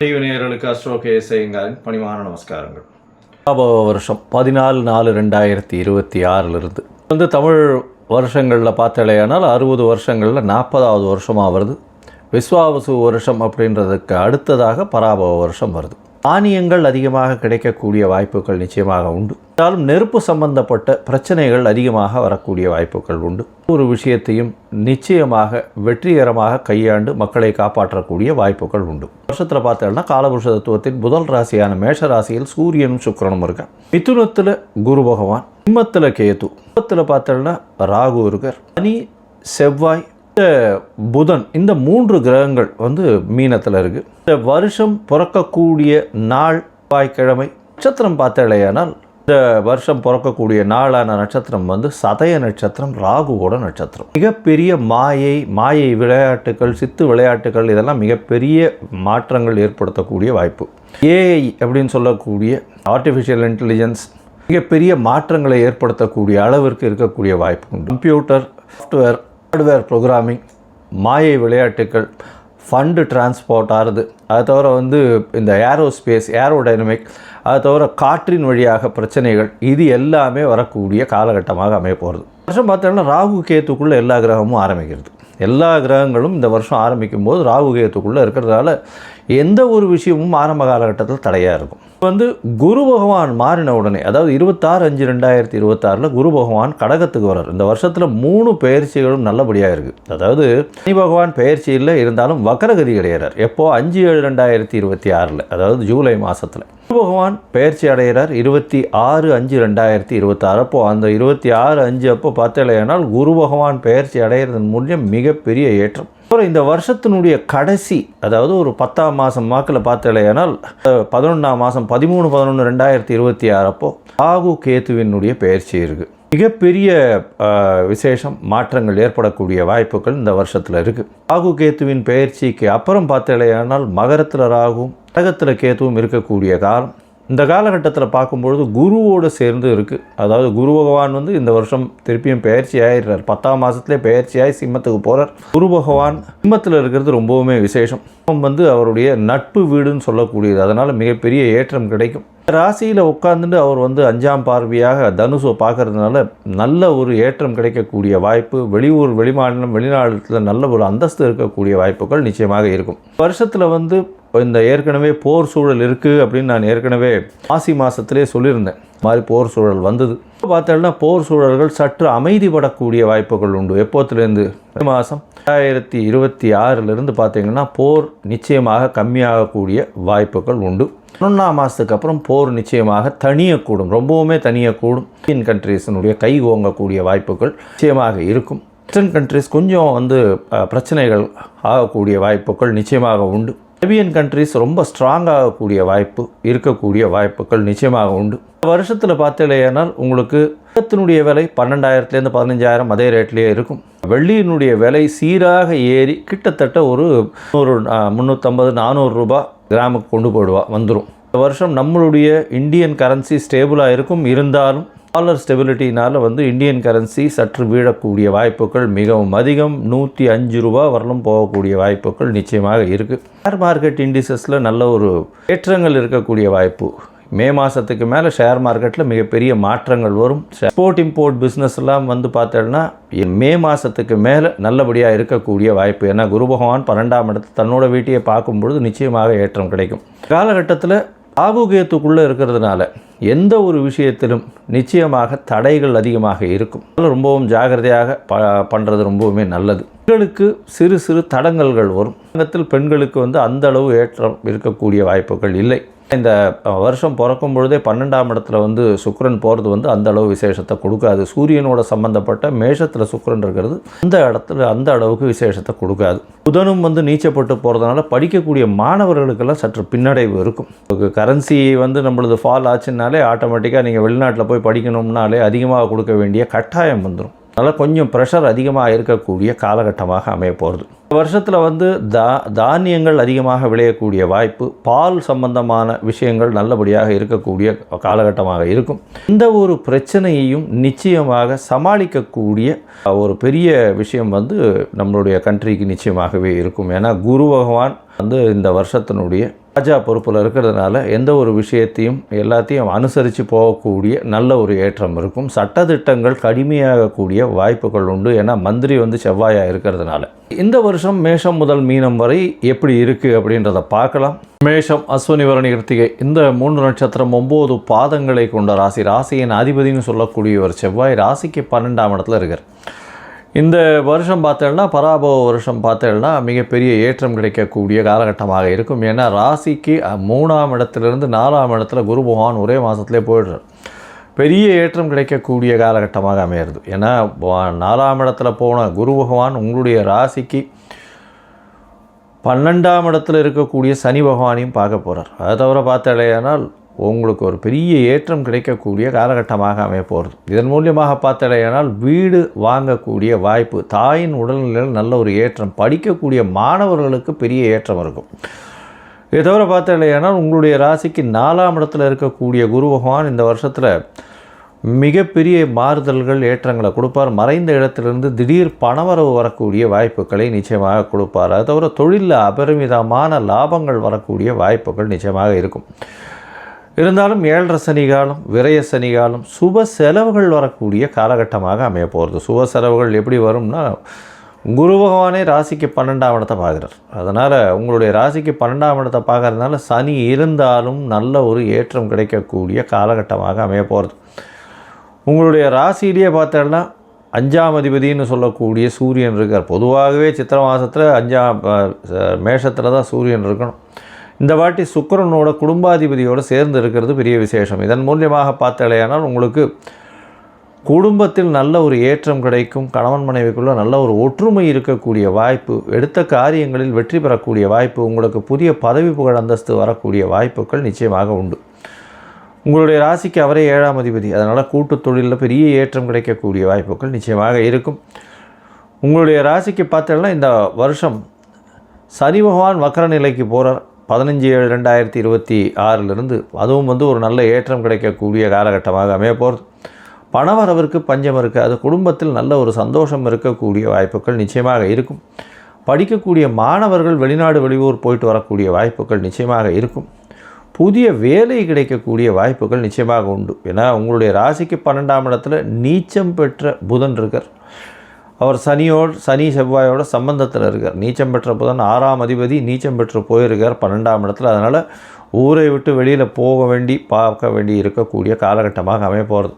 TV நேயர்களுக்கு astro கேஎஸ்ஐங்காரின் பணிவான நமஸ்காரங்கள். வருஷம் 14/4/2026 தமிழ் வருஷங்களில் பார்த்தாலேயானால் 60 வருஷங்களில் 40வது வருஷமாக வருது. விஸ்வாவசு வருஷம் அப்படின்றதுக்கு அடுத்ததாக பராபவ வருஷம் வருது. தானியங்கள் அதிகமாக கிடைக்கக்கூடிய வாய்ப்புகள் நிச்சயமாக உண்டு. இருந்தாலும் நெருப்பு சம்பந்தப்பட்ட பிரச்சனைகள் அதிகமாக வரக்கூடிய வாய்ப்புகள் உண்டு. ஒரு விஷயத்தையும் நிச்சயமாக வெற்றிகரமாக கையாண்டு மக்களை காப்பாற்றக்கூடிய வாய்ப்புகள் உண்டு. வருஷத்தில் பார்த்தோம்னா காலபுருஷ தத்துவத்தின் முதல் ராசியான மேஷ ராசியில் சூரியனும் சுக்கிரனும் இருக்கார். மிதுனத்தில் குரு பகவான், சிம்மத்தில் கேது, கும்பத்தில் பார்த்தோம்னா ராகு இருக்கார், சனி செவ்வாய் புதன், இந்த 3 கிரகங்கள் மீனத்தில் இருக்குது. இந்த வருஷம் பிறக்கக்கூடிய நாள் செவ்வாய்க்கிழமை. நட்சத்திரம் பார்த்தாலேயானால் இந்த வருஷம் பிறக்கக்கூடிய நாளான நட்சத்திரம் சதய நட்சத்திரம், ராகுவோட நட்சத்திரம். மிகப்பெரிய மாயை விளையாட்டுகள், சித்து விளையாட்டுகள், இதெல்லாம் மிகப்பெரிய மாற்றங்கள் ஏற்படுத்தக்கூடிய வாய்ப்பு. ஏஐ அப்படின்னு சொல்லக்கூடிய ஆர்டிஃபிஷியல் இன்டெலிஜென்ஸ் மிகப்பெரிய மாற்றங்களை ஏற்படுத்தக்கூடிய அளவிற்கு இருக்கக்கூடிய வாய்ப்பு உண்டு. கம்ப்யூட்டர், சாஃப்ட்வேர், ஹார்ட்வேர் ப்ரோக்ராமிங், மாயை விளையாட்டுகள், ஃபண்டு டிரான்ஸ்போர்ட் ஆகுது. அதை தவிர இந்த ஏரோஸ்பேஸ், ஏரோடைனமிக், அதை தவிர காற்றின் வழியாக பிரச்சனைகள், இது எல்லாமே வரக்கூடிய காலகட்டமாக அமைய போகிறது. வருஷம் பார்த்தோம்னா ராகு கேத்துக்குள்ளே எல்லா கிரகமும் ஆரம்பிக்கிறது. எல்லா கிரகங்களும் இந்த வருஷம் ஆரம்பிக்கும் போது ராகு கேத்துக்குள்ளே இருக்கிறதால எந்த ஒரு விஷயமும் ஆரம்ப காலகட்டத்தில் தடையாக இருக்கும். குரு பகவான் மாறின உடனே, அதாவது 26/5/2026 குரு பகவான் கடகத்துக்கு வர்றார். இந்த வருஷத்தில் 3 பெயர்ச்சிகளும் நல்லபடியாக இருக்குது. அதாவது சனி பகவான் பெயர்ச்சியில் இருந்தாலும் வக்கரகதி கிடையாது. எப்போ 5/7/2026, அதாவது ஜூலை மாதத்தில் குரு பகவான் பெயர்ச்சி அடைகிறார். 26/5/2026 அப்போ அந்த 26/5 அப்போ பார்த்தலையானால் குரு பகவான் பெயர்ச்சி அடைகிறதன் மூலம் மிகப்பெரிய ஏற்றம். அப்புறம் இந்த வருஷத்தினுடைய கடைசி, அதாவது ஒரு 10ஆம் மாதம் வாக்கில் பார்த்தலையானால் 11ஆம் மாதம் 13/11/2026 அப்போ ராகு கேத்துவினுடைய பெயர்ச்சி இருக்குது. மிகப்பெரிய விசேஷம், மாற்றங்கள் ஏற்படக்கூடிய வாய்ப்புகள் இந்த வருஷத்தில் இருக்குது. ராகு கேத்துவின் பெயர்ச்சிக்கு அப்புறம் பார்த்தலையானால் மகரத்தில் ராகுவும் கடகத்தில் கேத்துவும் இருக்கக்கூடிய காலம். இந்த காலகட்டத்தில் பார்க்கும்பொழுது குருவோடு சேர்ந்து இருக்குது. அதாவது குரு பகவான் இந்த வருஷம் திருப்பியும் பெயர்ச்சி ஆகிடுறார். 10ஆம் மாதத்துலேயே பெயர்ச்சியாகி சிம்மத்துக்கு போகிறார். குரு பகவான் சிம்மத்தில் இருக்கிறது ரொம்பவுமே விசேஷம். அவருடைய நட்பு வீடுன்னு சொல்லக்கூடியது. அதனால் மிகப்பெரிய ஏற்றம் கிடைக்கும். ராசியில் உட்கார்ந்துட்டு அவர் 5ஆம் பார்வையாக தனுசை பார்க்கறதுனால நல்ல ஒரு ஏற்றம் கிடைக்கக்கூடிய வாய்ப்பு. வெளியூர், வெளிமாநிலம், வெளிநாட்டில் நல்ல ஒரு அந்தஸ்து இருக்கக்கூடிய வாய்ப்புகள் நிச்சயமாக இருக்கும். வருஷத்தில் இந்த ஏற்கனவே போர் சூழல் இருக்குது அப்படின்னு நான் ஏற்கனவே மாசி மாதத்திலே சொல்லியிருந்தேன். மாதிரி போர் சூழல் வந்தது. பார்த்தோம்னா போர் சூழல்கள் சற்று அமைதிப்படக்கூடிய வாய்ப்புகள் உண்டு. எப்போத்துலேருந்து மாதம் 2026 பார்த்தீங்கன்னா போர் நிச்சயமாக கம்மியாகக்கூடிய வாய்ப்புகள் உண்டு. 11ஆம் மாதத்துக்கு அப்புறம் போர் நிச்சயமாக தனியக்கூடும், ரொம்பவுமே தனியக்கூடும். இந்தியன் கண்ட்ரீஸினுடைய கை ஓங்கக்கூடிய வாய்ப்புகள் நிச்சயமாக இருக்கும். வெஸ்டர்ன் கண்ட்ரீஸ் கொஞ்சம் பிரச்சனைகள் ஆகக்கூடிய வாய்ப்புகள் நிச்சயமாக உண்டு. அரேபியன் கண்ட்ரீஸ் ரொம்ப ஸ்ட்ராங்காகக்கூடிய வாய்ப்பு இருக்கக்கூடிய வாய்ப்புகள் நிச்சயமாக உண்டு. வருஷத்தில் பார்த்தலையானால் உங்களுக்கு தங்கத்தினுடைய விலை 12,000 15,000 அதே ரேட்லேயே இருக்கும். வெள்ளியினுடைய விலை சீராக ஏறி கிட்டத்தட்ட ஒரு 350-400 ரூபாய் கிராமுக்கு கொண்டு வந்துடும். இந்த வருஷம் நம்மளுடைய இந்தியன் கரன்சி ஸ்டேபிளாக இருக்கும். இருந்தாலும் டாலர் ஸ்டெபிலிட்டினால் இந்தியன் கரன்சி சற்று வீழக்கூடிய வாய்ப்புகள் மிகவும் அதிகம். 105 ரூபா வரலும் போகக்கூடிய வாய்ப்புகள் நிச்சயமாக இருக்குது. ஷேர் மார்க்கெட் இண்டிசஸில் நல்ல ஒரு ஏற்றங்கள் இருக்கக்கூடிய வாய்ப்பு. மே மாதத்துக்கு மேலே ஷேர் மார்க்கெட்டில் மிகப்பெரிய மாற்றங்கள் வரும். எக்ஸ்போர்ட் இம்போர்ட் பிஸ்னஸ் எல்லாம் பார்த்தோன்னா மே மாதத்துக்கு மேலே நல்லபடியாக இருக்கக்கூடிய வாய்ப்பு. ஏன்னா குரு பகவான் 12ஆம் இடத்து தன்னோட வீட்டையே பார்க்கும்பொழுது நிச்சயமாக ஏற்றம் கிடைக்கும். காலகட்டத்தில் ராகு கேத்துக்குள்ளே இருக்கிறதுனால எந்த ஒரு விஷயத்திலும் நிச்சயமாக தடைகள் அதிகமாக இருக்கும். ரொம்பவும் ஜாகிரதையாக பண்ணுறது ரொம்பவுமே நல்லது. பெண்களுக்கு சிறு சிறு தடங்கல்கள் வரும். பெண்களுக்கு அந்த அளவு ஏற்றம் இருக்கக்கூடிய வாய்ப்புகள் இல்லை. இந்த வருஷம் பிறக்கும் பொழுதே 12ஆம் இடத்துல சுக்கிரன் போகிறது அந்த அளவு விசேஷத்தை கொடுக்காது. சூரியனோட சம்பந்தப்பட்ட மேஷத்தில் சுக்கிரன் இருக்கிறது அந்த இடத்துல அந்த அளவுக்கு விசேஷத்தை கொடுக்காது. புதனும் நீச்சப்பட்டு போகிறதுனால படிக்கக்கூடிய மாணவர்களுக்கெல்லாம் சற்று பின்னடைவு இருக்கும். கரன்சி நம்மளது ஃபால் ஆச்சுன்னாலே ஆட்டோமேட்டிக்காக நீங்கள் வெளிநாட்டில் போய் படிக்கணும்னாலே அதிகமாக கொடுக்க வேண்டிய கட்டாயம் வந்துடும். அதனால் கொஞ்சம் ப்ரெஷர் அதிகமாக இருக்கக்கூடிய காலகட்டமாக அமைய போகிறது. வருஷத்தில் தானியங்கள் அதிகமாக விளையக்கூடிய வாய்ப்பு, பால் சம்பந்தமான விஷயங்கள் நல்லபடியாக இருக்கக்கூடிய காலகட்டமாக இருக்கும். இந்த ஒரு பிரச்சனையையும் நிச்சயமாக சமாளிக்கக்கூடிய ஒரு பெரிய விஷயம் நம்மளுடைய கண்ட்ரிக்கு நிச்சயமாகவே இருக்கும். ஏன்னா குரு பகவான் இந்த வருஷத்தினுடைய ராஜா பொறுப்பில் இருக்கிறதுனால எந்த ஒரு விஷயத்தையும் எல்லாத்தையும் அனுசரித்து போகக்கூடிய நல்ல ஒரு ஏற்றம் இருக்கும். சட்டதிட்டங்கள் கடுமையாகக்கூடிய வாய்ப்புகள் உண்டு. ஏன்னா மந்திரி செவ்வாயாக இருக்கிறதுனால. இந்த வருஷம் மேஷம் முதல் மீனம் வரை எப்படி இருக்குது அப்படின்றத பார்க்கலாம். மேஷம், அஸ்வினி, பரணி, கிருத்திகை இந்த 3 நட்சத்திரம் 9 பாதங்களை கொண்ட ராசி. ராசியின் அதிபதினு சொல்லக்கூடிய ஒரு செவ்வாய் ராசிக்கு 12ஆம் இடத்துல இருக்கார். இந்த வருஷம் பார்த்தேன்னா பராபவ வருஷம் பார்த்தேன்னா மிகப்பெரிய ஏற்றம் கிடைக்கக்கூடிய காலகட்டமாக இருக்கும். ஏன்னா ராசிக்கு 3ஆம் இடத்துலேருந்து 4ஆம் இடத்துல குரு பகவான் ஒரே மாதத்துலேயே போயிடுறார். பெரிய ஏற்றம் கிடைக்கக்கூடிய காலகட்டமாக அமையிறது. ஏன்னா 4ஆம் இடத்துல போன குரு பகவான் உங்களுடைய ராசிக்கு 12ஆம் இடத்துல இருக்கக்கூடிய சனி பகவானையும் பார்க்க போகிறார். அதை தவிர பார்த்தாலேயானால் உங்களுக்கு ஒரு பெரிய ஏற்றம் கிடைக்கக்கூடிய காலகட்டமாக அமைய போகிறது. இதன் மூலியமாக பார்த்தாலேயானால் வீடு வாங்கக்கூடிய வாய்ப்பு, தாயின் உடல்நிலையில் நல்ல ஒரு ஏற்றம், படிக்கக்கூடிய மாணவர்களுக்கு பெரிய ஏற்றம் இருக்கும். இதை தவிர பார்த்தாலேயானால் உங்களுடைய ராசிக்கு 4ஆம் இடத்துல இருக்கக்கூடிய குரு பகவான் இந்த வருஷத்தில் மிகப்பெரிய மாறுதல்கள் ஏற்றங்களை கொடுப்பார். மறைந்த இடத்திலிருந்து திடீர் பணவரவு வரக்கூடிய வாய்ப்புகளை நிச்சயமாக கொடுப்பார். அது தவிர தொழிலில் அபரிமிதமான லாபங்கள் வரக்கூடிய வாய்ப்புகள் நிச்சயமாக இருக்கும். இருந்தாலும் 7.5 சனி காலம், விரய சனி காலம், சுப செலவுகள் வரக்கூடிய காலகட்டமாக அமைய போகிறது. சுப செலவுகள் எப்படி வரும்னா குரு பகவானே ராசிக்கு 12ஆம் இடத்தை பார்க்குறார். அதனால் உங்களுடைய ராசிக்கு 12ஆம் இடத்தை பார்க்கறதுனால சனி இருந்தாலும் நல்ல ஒரு ஏற்றம் கிடைக்கக்கூடிய காலகட்டமாக அமைய போகிறது. உங்களுடைய ராசியிலேயே பார்த்தோன்னா 5ஆம் அதிபதினு சொல்லக்கூடிய சூரியன் இருக்கார். பொதுவாகவே சித்திரை மாதத்தில் 5ஆம் மேஷத்தில் தான் சூரியன் இருக்கணும். இந்த வாட்டி சுக்கிரனோட குடும்பாதிபதியோடு சேர்ந்து இருக்கிறது பெரிய விசேஷம். இதன் மூலியமாக பார்த்தாலேயானால் உங்களுக்கு குடும்பத்தில் நல்ல ஒரு ஏற்றம் கிடைக்கும். கணவன் மனைவிக்குள்ள நல்ல ஒரு ஒற்றுமை இருக்கக்கூடிய வாய்ப்பு, எடுத்த காரியங்களில் வெற்றி பெறக்கூடிய வாய்ப்பு, உங்களுக்கு புதிய பதவி புகழ் அந்தஸ்து வரக்கூடிய வாய்ப்புகள் நிச்சயமாக உண்டு. உங்களுடைய ராசிக்கு அவரே 7ஆம் அதிபதி. அதனால் கூட்டு தொழிலில் பெரிய ஏற்றம் கிடைக்கக்கூடிய வாய்ப்புகள் நிச்சயமாக இருக்கும். உங்களுடைய ராசிக்கு பார்த்தோன்னா இந்த வருஷம் சனி பகவான் வக்கர நிலைக்கு போகிறார். 15/7/2026 அதுவும் ஒரு நல்ல ஏற்றம் கிடைக்கக்கூடிய காலகட்டமாக அமைய போகிறது. பணவரவிற்கு பஞ்சம் இருக்காது. குடும்பத்தில் நல்ல ஒரு சந்தோஷம் இருக்கக்கூடிய வாய்ப்புகள் நிச்சயமாக இருக்கும். படிக்கக்கூடிய மாணவர்கள் வெளிநாடு வெளியூர் போயிட்டு வரக்கூடிய வாய்ப்புகள் நிச்சயமாக இருக்கும். புதிய வேலை கிடைக்கக்கூடிய வாய்ப்புகள் நிச்சயமாக உண்டு. ஏன்னா உங்களுடைய ராசிக்கு 12ஆம் இடத்துல நீச்சம் பெற்ற புதன் இருக்கார். அவர் சனி செவ்வாயோட சம்பந்தத்தில் இருக்கார். நீச்சம் பெற்ற புதன் 6ஆம் அதிபதி நீச்சம் பெற்று போயிருக்கார் 12ஆம் இடத்துல. அதனால் ஊரை விட்டு வெளியில் பார்க்க வேண்டி இருக்கக்கூடிய காலகட்டமாக அமைய போகிறது.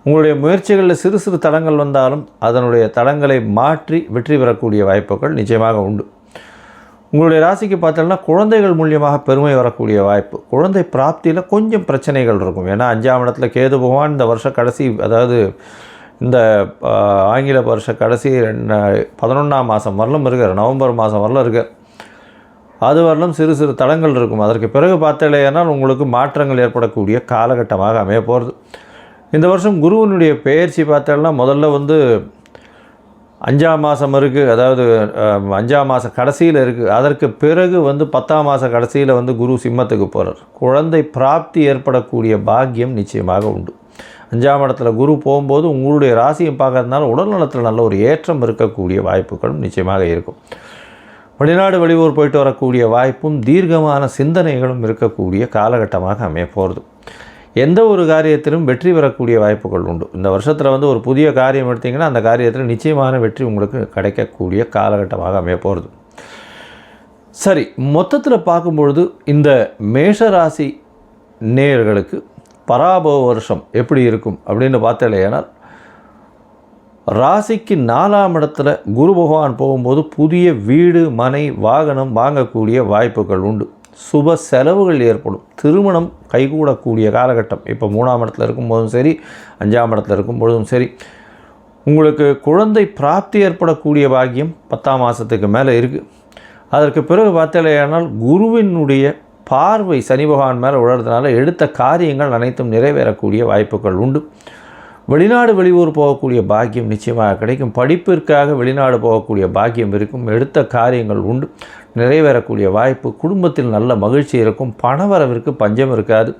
உங்களுடைய முயற்சிகளில் சிறு சிறு தடங்கள் வந்தாலும் அதனுடைய தடங்களை மாற்றி வெற்றி பெறக்கூடிய வாய்ப்புகள் நிச்சயமாக உண்டு. உங்களுடைய ராசிக்கு பார்த்தோம்னா குழந்தைகள் மூலியமாக பெருமை வரக்கூடிய வாய்ப்பு, குழந்தை பிராப்தியில் கொஞ்சம் பிரச்சனைகள் இருக்கும். ஏன்னா 5ஆம் இடத்துல கேது பகவான் இந்த வருஷ கடைசி, அதாவது இந்த ஆங்கில வருஷ கடைசி 11ஆம் மாதம் வரலும் இருக்கார், நவம்பர் மாதம் வரலும் இருக்கார். அது வரலும் சிறு சிறு தடங்கள் இருக்கும். அதற்கு பிறகு பார்த்தாலேயானால் உங்களுக்கு மாற்றங்கள் ஏற்படக்கூடிய காலகட்டமாக அமைய போகிறது. இந்த வருஷம் குருவினுடைய பெயர்ச்சி பார்த்தோம்னா முதல்ல 5ஆம் மாதம் இருக்குது, அதாவது 5ஆம் மாத கடைசியில் இருக்குது. அதற்கு பிறகு 10ஆம் மாத கடைசியில் குரு சிம்மத்துக்கு போகிறார். குழந்தை பிராப்தி ஏற்படக்கூடிய பாக்கியம் நிச்சயமாக உண்டு. 5ஆம் இடத்துல குரு போகும்போது உங்களுடைய ராசியை பார்க்கறதுனால உடல் நலத்தில் நல்ல ஒரு ஏற்றம் இருக்கக்கூடிய வாய்ப்புகளும் நிச்சயமாக இருக்கும். வெளிநாடு வெளியூர் போயிட்டு வரக்கூடிய வாய்ப்பும் தீர்க்கமான சிந்தனைகளும் இருக்கக்கூடிய காலகட்டமாக அமைய போகிறது. எந்த ஒரு காரியத்திலும் வெற்றி பெறக்கூடிய வாய்ப்புகள் உண்டு. இந்த வருஷத்தில் ஒரு புதிய காரியம் எடுத்திங்கன்னா அந்த காரியத்தில் நிச்சயமான வெற்றி உங்களுக்கு கிடைக்கக்கூடிய காலகட்டமாக அமைய போகிறது. சரி, மொத்தத்தில் பார்க்கும்பொழுது இந்த மேஷராசி நேயர்களுக்கு பராபவ வருஷம் எப்படி இருக்கும் அப்படின்னு பார்த்தாலேயானால் ராசிக்கு 4ஆம் இடத்துல குரு பகவான் போகும்போது புதிய வீடு மனை வாகனம் வாங்கக்கூடிய வாய்ப்புகள் உண்டு. சுப செலவுகள் ஏற்படும். திருமணம் கைகூடக்கூடிய காலகட்டம். இப்போ 3ஆம் இடத்துல இருக்கும்போதும் சரி, 5ஆம் இடத்துல இருக்கும்பொழுதும் சரி, உங்களுக்கு குழந்தை பிராப்தி ஏற்படக்கூடிய பாக்கியம் 10ஆம் மாதத்துக்கு மேலே இருக்குது. அதற்கு பிறகு பார்த்தாலேயானால் குருவினுடைய பார்வை சனி பகவான் மேலே உழறதுனால எடுத்த காரியங்கள் அனைத்தும் நிறைவேறக்கூடிய வாய்ப்புகள் உண்டு. வெளிநாடு வெளியூர் போகக்கூடிய பாக்கியம் நிச்சயமாக கிடைக்கும். படிப்பிற்காக வெளிநாடு போகக்கூடிய பாக்கியம் இருக்கும். எடுத்த காரியங்கள் உண்டு, நிறைவேறக்கூடிய வாய்ப்பு. குடும்பத்தில் நல்ல மகிழ்ச்சி இருக்கும். பணவரவிற்கு பஞ்சம் இருக்காது.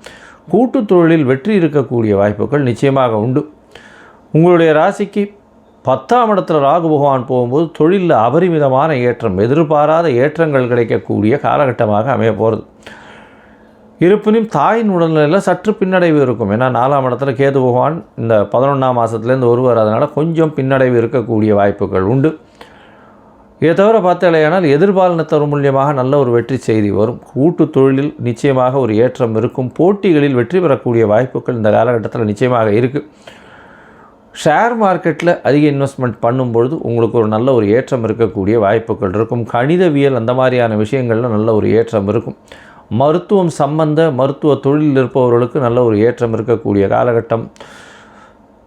கூட்டு தொழிலில் வெற்றி இருக்கக்கூடிய வாய்ப்புகள் நிச்சயமாக உண்டு. உங்களுடைய ராசிக்கு 10ஆம் இடத்துல ராகு பகவான் போகும்போது தொழிலில் அபரிமிதமான ஏற்றம், எதிர்பாராத ஏற்றங்கள் கிடைக்கக்கூடிய காலகட்டமாக அமைய போகிறது. இருப்பினும் தாயின் உடல்நிலையில் சற்று பின்னடைவு இருக்கும். ஏன்னா 4ஆம் இடத்துல கேது பகவான் இந்த 11ஆம் மாதத்துலேருந்து வருவார். அதனால் கொஞ்சம் பின்னடைவு இருக்கக்கூடிய வாய்ப்புகள் உண்டு. இதை தவிர பார்த்தாலேயானால் எதிர்பாலினத்தவர் மூலியமாக நல்ல ஒரு வெற்றி செய்தி வரும். கூட்டு தொழிலில் நிச்சயமாக ஒரு ஏற்றம் இருக்கும். போட்டிகளில் வெற்றி பெறக்கூடிய வாய்ப்புகள் இந்த காலகட்டத்தில் நிச்சயமாக இருக்குது. ஷேர் மார்க்கெட்டில் அதிக இன்வெஸ்ட்மெண்ட் பண்ணும்பொழுது உங்களுக்கு ஒரு நல்ல ஒரு ஏற்றம் இருக்கக்கூடிய வாய்ப்புகள் இருக்கும். கணிதவியல் அந்த மாதிரியான விஷயங்களில் நல்ல ஒரு ஏற்றம் இருக்கும். மருத்துவம் மருத்துவ தொழிலில் இருப்பவர்களுக்கு நல்ல ஒரு ஏற்றம் இருக்கக்கூடிய காலகட்டம்.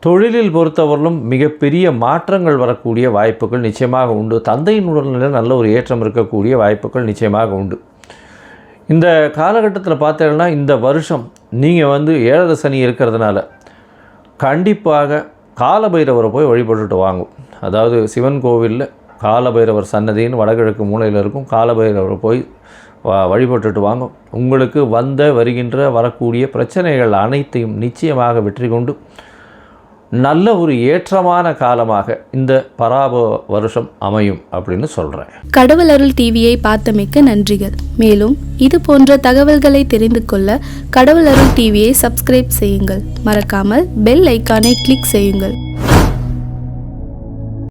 தொழிலில் பொறுத்தவரையிலும் மிகப்பெரிய மாற்றங்கள் வரக்கூடிய வாய்ப்புகள் நிச்சயமாக உண்டு. தந்தையின் உடல்நிலையில் நல்ல ஒரு ஏற்றம் இருக்கக்கூடிய வாய்ப்புகள் நிச்சயமாக உண்டு. இந்த காலகட்டத்தில் பார்த்தீங்கன்னா இந்த வருஷம் நீங்கள் 7 சனி இருக்கிறதுனால கண்டிப்பாக காலபைரவரை போய் வழிபட்டுட்டு வாங்கும். அதாவது சிவன் கோவிலில் காலபைரவர் சன்னதின்னு வடகிழக்கு மூலையில் இருக்கும். காலபைரவரை போய் வழிபட்டுட்டு வாங்க. உங்களுக்கு வருகின்ற வரக்கூடிய பிரச்சனைகள் அனைத்தையும் நிச்சயமாக வெற்றி கொண்டு நல்ல ஒரு ஏற்றமான காலமாக இந்த பராப வருஷம் அமையும் அப்படின்னு சொல்கிறேன். கடவுள் அருள் டிவியை பார்த்தமைக்கு நன்றிகள். மேலும் இது போன்ற தகவல்களை தெரிந்து கொள்ள கடவுள் அருள் டிவியை சப்ஸ்கிரைப் செய்யுங்கள். மறக்காமல் பெல் ஐக்கானை கிளிக் செய்யுங்கள்.